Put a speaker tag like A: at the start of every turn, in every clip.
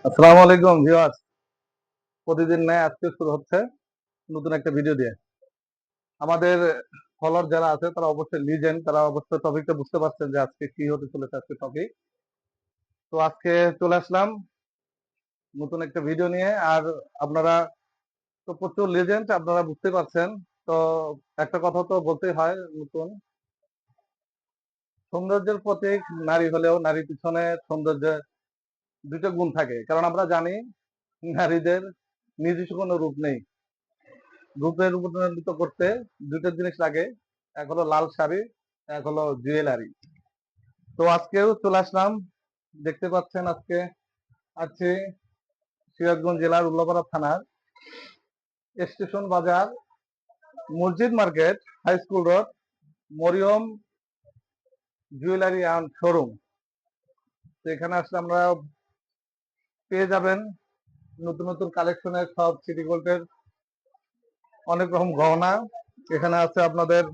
A: আসসালামু আলাইকুম ভিউয়ার্স। প্রতিদিন ন্যায় আজকে শুরু হচ্ছে নতুন একটা ভিডিও দিয়ে। আমাদের ফলোয়ার যারা আছে তারা অবশ্যই লিজেন্ড, তারা অবশ্যই টপিকটা বুঝতে পারছেন যে আজকে কি হতে চলেছে আজকে টপিক। তো আজকে চলে আসলাম নতুন একটা ভিডিও নিয়ে। আর আপনারা তো প্রচুর লিজেন্ড, আপনারা বুঝতে পারছেন। তো একটা কথা তো বলতেই হয়, নতুন সৌন্দর্যের প্রতীক নারী হলেও নারীর পিছনে সৌন্দর্যের দুটো গুণ থাকে, কারণ আমরা জানি নারীদের নিজস্ব কোনো রূপ নেই। রূপের রূপান্তরিত করতে দুটো জিনিস লাগে, এক হলো লাল শাড়ি, এক হলো জুয়েলারি। তো আজকেও চলে আসলাম, দেখতে পাচ্ছেন আজকে আছি সিরাজগঞ্জ জেলার উল্লাপাড়া থানার স্টেশন বাজার, মসজিদ market, high school road, Mariyam jewellery and showroom. তো এখানে আসলে আমরা পেয়ে যাবেন নতুন নতুন কালেকশনের সব সিটি গোল্ডের অনেক রকম গহনা। এখানে আছে আপনাদের,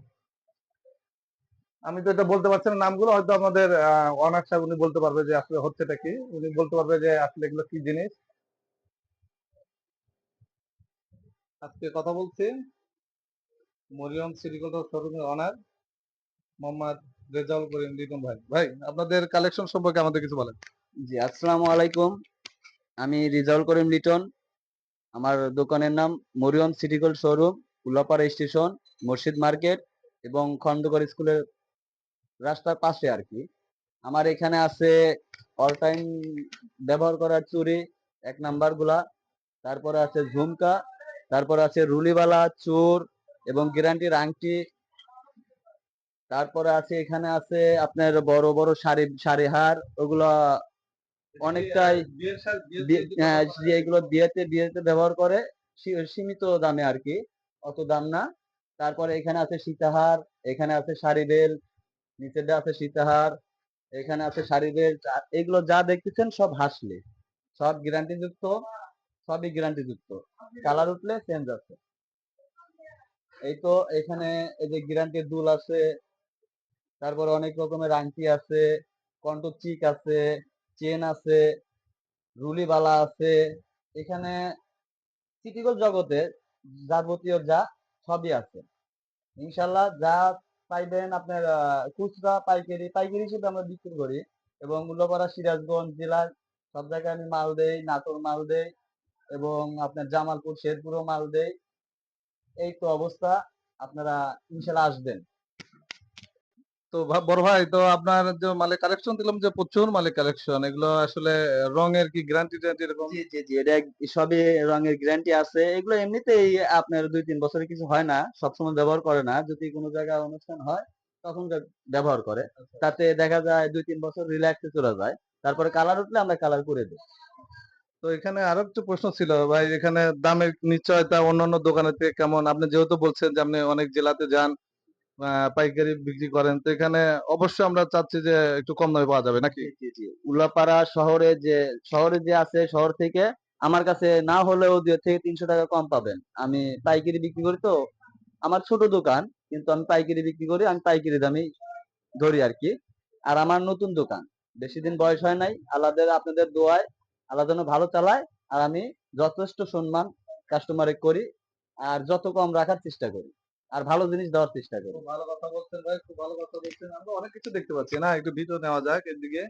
A: আমি তো এটা বলতে পারছি না নামগুলো, হয়তো আমাদের অনার সাহেব উনি বলতে পারবে যে আসলে হচ্ছেটা কি, উনি বলতে পারবে যে আসলে এগুলো কি জিনিস। আজকে কথা বলছি মরিয়ম সিটি গোল্ড শোরুমের অনার মোহাম্মদ রেজাউল করিম লিটন ভাই। ভাই, আপনাদের কালেকশন সম্পর্কে আমাদের কিছু বলেন।
B: জি, আসসালামু আলাইকুম। আমি রিজাউল করিম লিটন। আমার দোকানের নাম Mariyam city gold showroom, Ullapara station, মসজিদ মার্কেট এবং খন্দকার স্কুলের রাস্তার পাশে আর কি। আমার এখানে আছে অল টাইম ব্যবহার করার চুড়ি, এক নাম্বার গুলা, তারপরে আছে ঝুমকা, তারপরে আছে রুলিওয়ালা চোর এবং গ্যারান্টির আংটি, তারপরে আছে এখানে আছে আপনার বড় বড় শাড়ি হার, ওগুলা অনেকটাই এগুলো বিয়েতে বিয়েতে ব্যবহার করে, সীমিত দামে আর কি, অত দাম না। তারপরে এখানে আছে সীতাহার, এখানে আছে শাড়ি বেল, নিচেটা আছে সীতাহার, এখানে আছে শাড়ি বেল। এগুলো যা দেখতেছেন সব হাসলে, সব গ্যারান্টি যুক্ত, সবই গ্যারান্টি যুক্ত, কালার উঠলে চেঞ্জ আছে। এই তো এখানে এই যে গ্যারান্টির দুল আছে, তারপরে অনেক রকমের আংটি আছে, কণ্ঠ চিক আছে, চেন আছে, রুলিবালা আছে। এখানে সিটিগোল্ড জগতে যাবতীয় যা সবই আছে ইনশাল্লাহ। যা পাইবেন আপনার খুচরা পাইকারি পাইকারি হিসেবে আমরা বিক্রি করি, এবং উল্লাপাড়া সিরাজগঞ্জ জেলার সব জায়গায় আমি মাল দেই, নাটোর মাল দেই এবং আপনার জামালপুর শেরপুরও মাল দেই। এই তো অবস্থা, আপনারা ইনশাল্লাহ আসবেন।
A: তো বড় ভাই, তো আপনার যে মালে কালেকশন দিলাম, যে প্রচুর মালে কালেকশন, এগুলো আসলে রঙের কি গ্যারান্টি ট্যারান্টি এরকম?
B: জি জি জি, এটা সবই রঙের গ্যারান্টি আছে। এগুলো এমনিতেই আপনার 2-3 বছরের কিছু হয় না, সবসময় ব্যবহার করে না, যদি কোনো জায়গায় অনুষ্ঠান হয় তখন ব্যবহার করে। তাতে দেখা যায় 2-3 বছর রিল্যাক্সে চলে যায়, তারপরে কালার উঠলে আমরা কালার করে দিই।
A: তো এখানে আরো একটা প্রশ্ন ছিল ভাই, এখানে দামের নিশ্চয়তা অন্যান্য দোকানের থেকে কেমন? আপনি যেহেতু বলছেন যে আপনি অনেক জেলাতে যান, পাইকারি বিক্রি করেন, তো এখানে অবশ্যই আমরা চাচ্ছি যে একটু কম দামে পাওয়া যাবে নাকি?
B: জি জি জি, উল্লাপাড়া শহরে যে আছে, শহর থেকে আমার কাছে না হলেও 200 থেকে 300 টাকা কম পাবেন। আমি পাইকারি বিক্রি করি তো, আমার ছোট দোকান, কিন্তু আমি পাইকারি বিক্রি করি, আমি পাইকারি দামে ধরি আর কি। আর আমার নতুন দোকান, বেশি দিন বয়স হয় নাই, আপনাদের দোয়ায় আল্লাহ যেন ভালো চালায়। আর আমি যথেষ্ট সম্মান কাস্টমারে করি, আর যত কম রাখার চেষ্টা করি, আর ভালো জিনিস দেওয়ার চেষ্টা করি।
A: খুব ভালো কথা বলছেন ভাই, খুব ভালো কথা বলছেন। আমরা অনেক কিছু দেখতে পাচ্ছি না, একটু ভিডিও নেওয়া যাক এদিকে।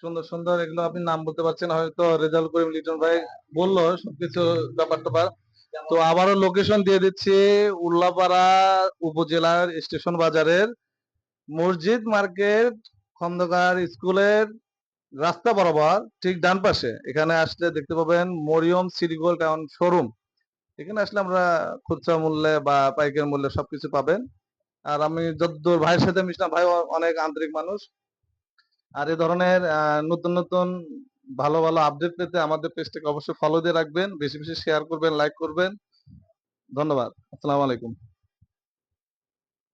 A: সুন্দর সুন্দর এগুলো, আপনি নাম বলতে পারছেন হয়তো, রেজাল্ট করিম লিটন ভাই বললো সবকিছু ব্যাপার ট্যাপার। তো আবারও লোকেশন দিয়ে দিচ্ছি, উল্লাপাড়া উপজেলার স্টেশন বাজারের মসজিদ মার্কেট, খন্দকার স্কুলের রাস্তা বরাবর ঠিক ডান পাশে। এখানে আসলে দেখতে পাবেন Mariyam city gold town showroom. এখানে আসলে আমরা খুচরা মূল্যে বা পাইকারি মূল্যে সবকিছু পাবেন। আর আমি যতদূর ভাইয়ের সাথে মিশলাম, ভাই অনেক আন্তরিক মানুষ। আর এই ধরনের নতুন নতুন ভালো ভালো আপডেট পেতে আমাদের পেজটাকে অবশ্যই ফলো দিয়ে রাখবেন, বেশি বেশি শেয়ার করবেন, লাইক করবেন। ধন্যবাদ। আসসালামু আলাইকুম।